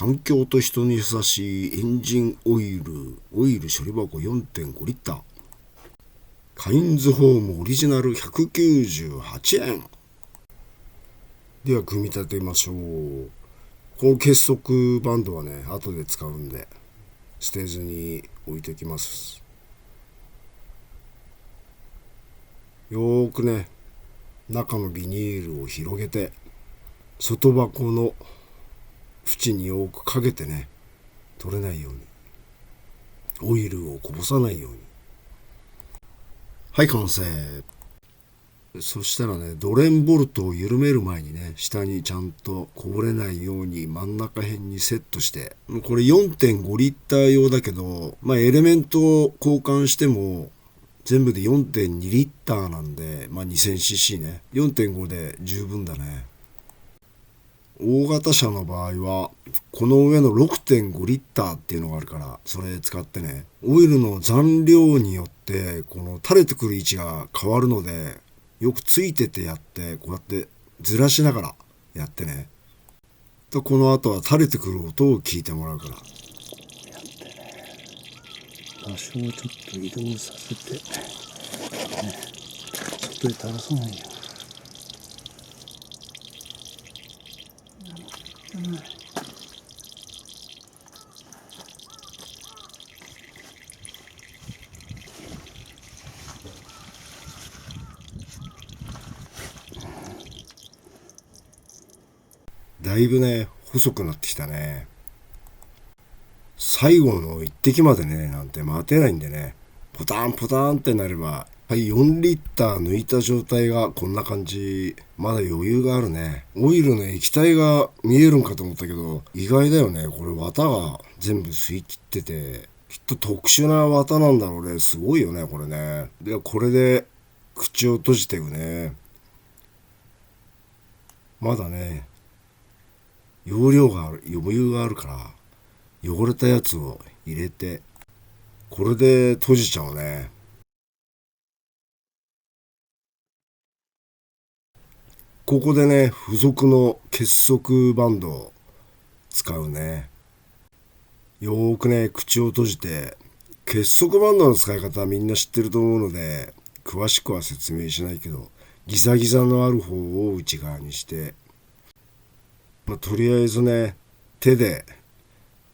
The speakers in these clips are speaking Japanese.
環境と人に優しいエンジンオイル処理箱 4.5 リッター。カインズホームオリジナル198円。では組み立てましょう。この結束バンドはね、後で使うんで捨てずに置いておきます。よーくね、中のビニールを広げて、外箱の縁によくかけてね、取れないように、オイルをこぼさないように。はい、完成。そしたらね、ドレンボルトを緩める前にね、下にちゃんとこぼれないように真ん中辺にセットして、これ 4.5 リッター用だけど、エレメントを交換しても全部で 4.2 リッターなんで、2000cc ね、4.5 で十分だね。大型車の場合はこの上の 6.5 リッターっていうのがあるから、それ使ってね、オイルの残量によってこの垂れてくる位置が変わるので、よくついててやって、こうやってずらしながらやってね。とこの後は垂れてくる音を聞いてもらうから。やってね、場所をちょっと移動させて、ね、外へ垂らさないよ。だいぶね、細くなってきたね。最後の一滴までね、なんて待てないんでね、ポタンポタンってなれば、はい、4リッター抜いた状態がこんな感じ。まだ余裕があるね。オイルの液体が見えるんかと思ったけど、意外だよね。これ綿が全部吸い切ってて、きっと特殊な綿なんだろうね。すごいよね、これね。で、これで口を閉じていくね。まだね、容量がある、余裕があるから、汚れたやつを入れて、これで閉じちゃうね。ここでね、付属の結束バンドを使うね。よーくね、口を閉じて、結束バンドの使い方はみんな知ってると思うので、詳しくは説明しないけど、ギザギザのある方を内側にして、とりあえずね、手で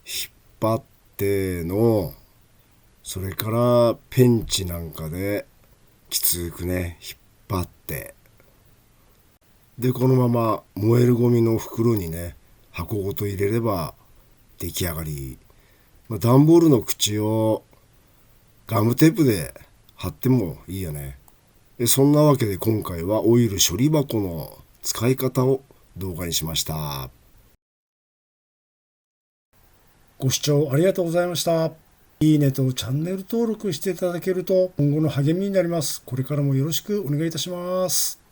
引っ張っての、それからペンチなんかできつくね、引っ張って、で、このまま燃えるゴミの袋にね、箱ごと入れれば出来上がり。段ボールの口をガムテープで貼ってもいいよね。そんなわけで今回はオイル処理箱の使い方を動画にしました。ご視聴ありがとうございました。いいねとチャンネル登録していただけると今後の励みになります。これからもよろしくお願いいたします。